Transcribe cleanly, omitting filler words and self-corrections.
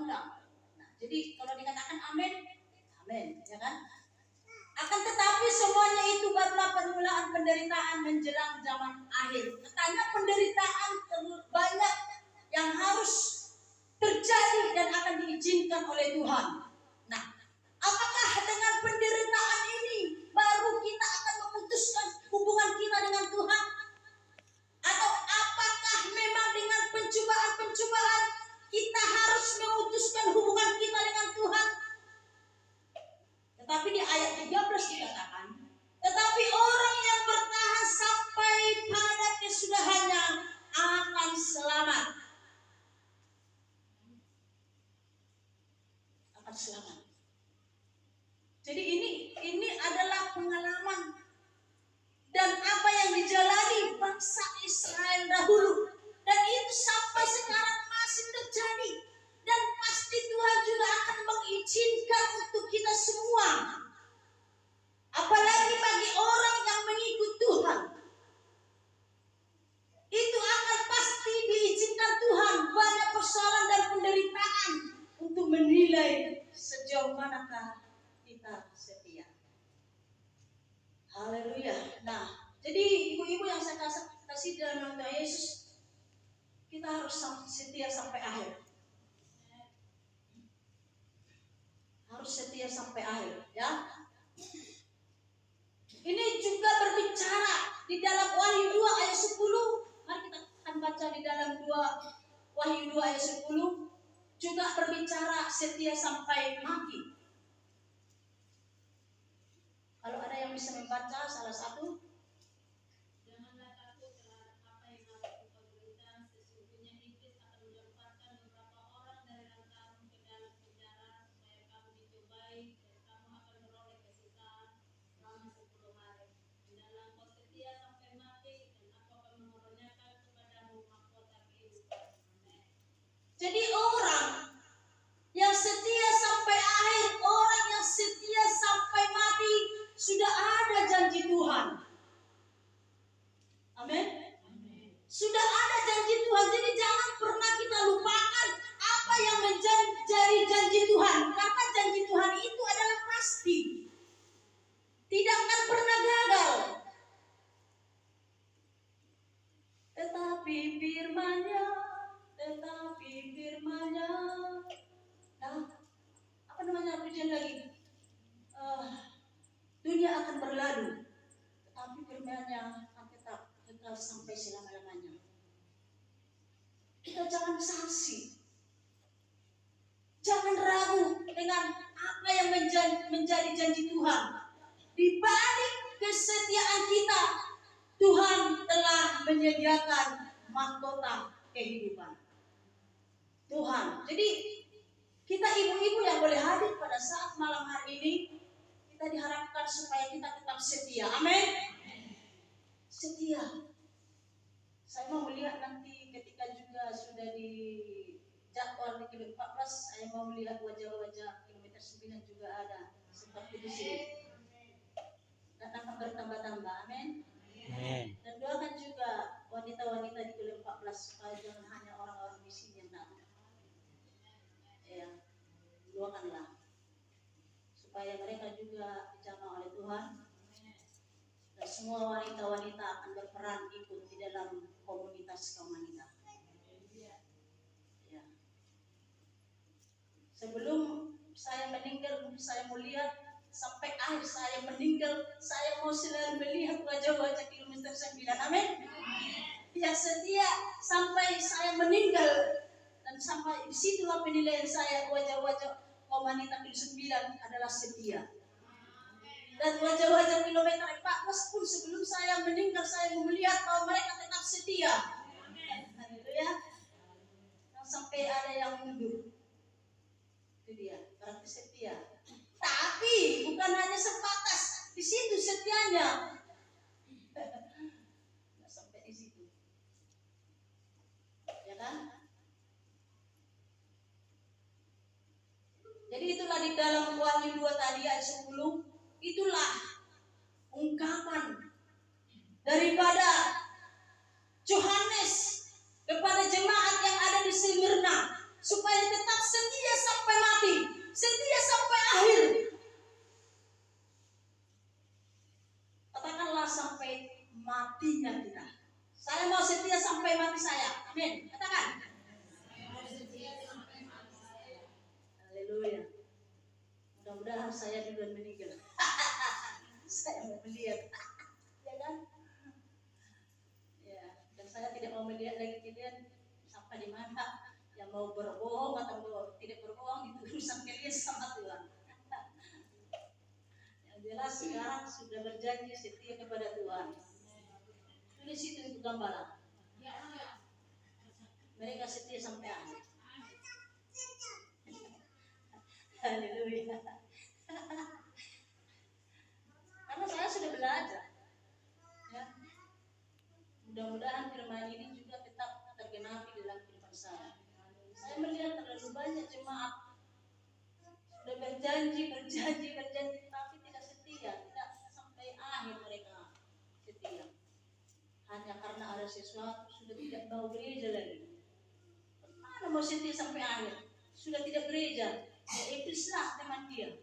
undang-undang. Nah, jadi kalau dikatakan amin, amin, ya kan? Akan tetapi semuanya itu barulah permulaan penderitaan menjelang zaman akhir. Katanya penderitaan banyak yang harus terjadi dan akan diizinkan oleh Tuhan. Nah, apakah dengan penderitaan ini baru kita akan memutuskan hubungan kita dengan Tuhan? Atau apakah memang dengan pencobaan-pencobaan kita harus memutuskan hubungan kita dengan Tuhan? Tetapi di ayat 13 dikatakan, tetapi orang yang bertahan sampai pada kesudahannya akan selamat. Akan selamat. Jadi ini adalah pengalaman dan apa yang dijalani bangsa Israel dahulu, dan itu sampai sekarang masih terjadi, dan pasti Tuhan juga akan mengizinkan untuk kita semua, apalagi bagi orang yang mengikut Tuhan, itu akan pasti diizinkan Tuhan banyak persoalan dan penderitaan untuk menilai sejauh manakah kita setia. Haleluya. Nah, jadi ibu-ibu yang saya kasih dalam nama Yesus, kita harus setia sampai akhir. Harus setia sampai akhir, ya. Ini juga berbicara di dalam Wahyu 2 ayat 10. Mari kita akan baca di dalam Wahyu 2 ayat 10. Juga berbicara setia sampai mati. Kalau ada yang bisa membaca salah satu. Janganlah takut terhadap apa yang harus kau berikan. Sesungguhnya iblis akan melemparkan beberapa orang dari antaramu ke dalam penjara supaya kamu dicobai dan kamu akan meroleh kesusahan selama 10 hari. Hendaklah kau setia sampai mati dan aku akan mengaruniakan kepadamu mahkota kehidupan. Jadi orang yang setia sampai akhir, orang yang setia sampai mati, sudah ada janji Tuhan. Amin. Sudah ada janji Tuhan. Jadi jangan pernah kita lupakan apa yang menjadi janji Tuhan, karena janji Tuhan itu adalah pasti, tidak akan pernah gagal. Tetapi firman-Nya, nah, apa namanya pujian lagi? Dunia akan berlalu, tetapi firman-Nya akan tetap kekal sampai selama-lamanya. Kita jangan saksi, jangan ragu dengan apa yang menjadi janji Tuhan. Di balik kesetiaan kita, Tuhan telah menyediakan mahkota kehidupan. Tuhan. Jadi kita ibu-ibu yang boleh hadir pada saat malam hari ini, kita diharapkan supaya kita tetap setia. Amin. Setia. Saya mau melihat nanti ketika juga sudah di jadwal di kilometer 14, saya mau melihat wajah-wajah kilometer 9 juga ada seperti di sini. Dan akan bertambah-tambah. Amin. Dan doakan juga wanita-wanita di kilometer 14 supaya jangan hanya orang-orang miskin yang datang. Ya, doakanlah supaya mereka juga dijamah oleh Tuhan, dan semua wanita-wanita akan berperan ikut di dalam komunitas kaum wanita. Ya. Sebelum saya meninggal, saya mau lihat sampai akhir saya meninggal, saya mau selalu melihat wajah-wajah kilometer 9. Amin. Yang setia sampai saya meninggal, dan sampai disitulah penilaian saya, wajah-wajah kaum wanita kilometer 9 adalah setia. Dan wajah-wajah kilometer 14 pun sebelum saya meninggal, saya melihat bahwa mereka tetap setia. Haleluya. Sampai ada yang mundur. Itu dia, berarti setia. Tapi bukan hanya sebatas di situ setianya. Nggak sampai di situ. Ya kan? Jadi itulah di dalam Wahyu 2 tadi ayat 10, itulah ungkapan daripada Yohanes kepada jemaat yang ada di Smyrna supaya tetap setia sampai mati saya. Amin. Katakan. Haleluya. Mudah-mudahan saya juga meninggal. Saya mau melihat. Ya kan? Ya, dan saya tidak mau melihat lagi kalian sampai di mana. Yang mau berbohong atau mau tidak berbohong itu urusan kalian sama Tuhan. Yang jelas sekarang sudah berjanji setia kepada Tuhan. Tulis itu gambaran. Mereka setia sampai akhir. Haleluya. Karena saya sudah belajar. Ya. Mudah-mudahan firman ini juga tetap tergenapi dalam kehidupan saya. Saya melihat terlalu banyak jemaat sudah berjanji, tapi tidak setia, tidak sampai akhir mereka setia. Hanya karena ada sesuatu sudah tidak mau gereja lagi. Mana mau setia sampai akhir? Sudah tidak gereja. Ya iblislah teman dia.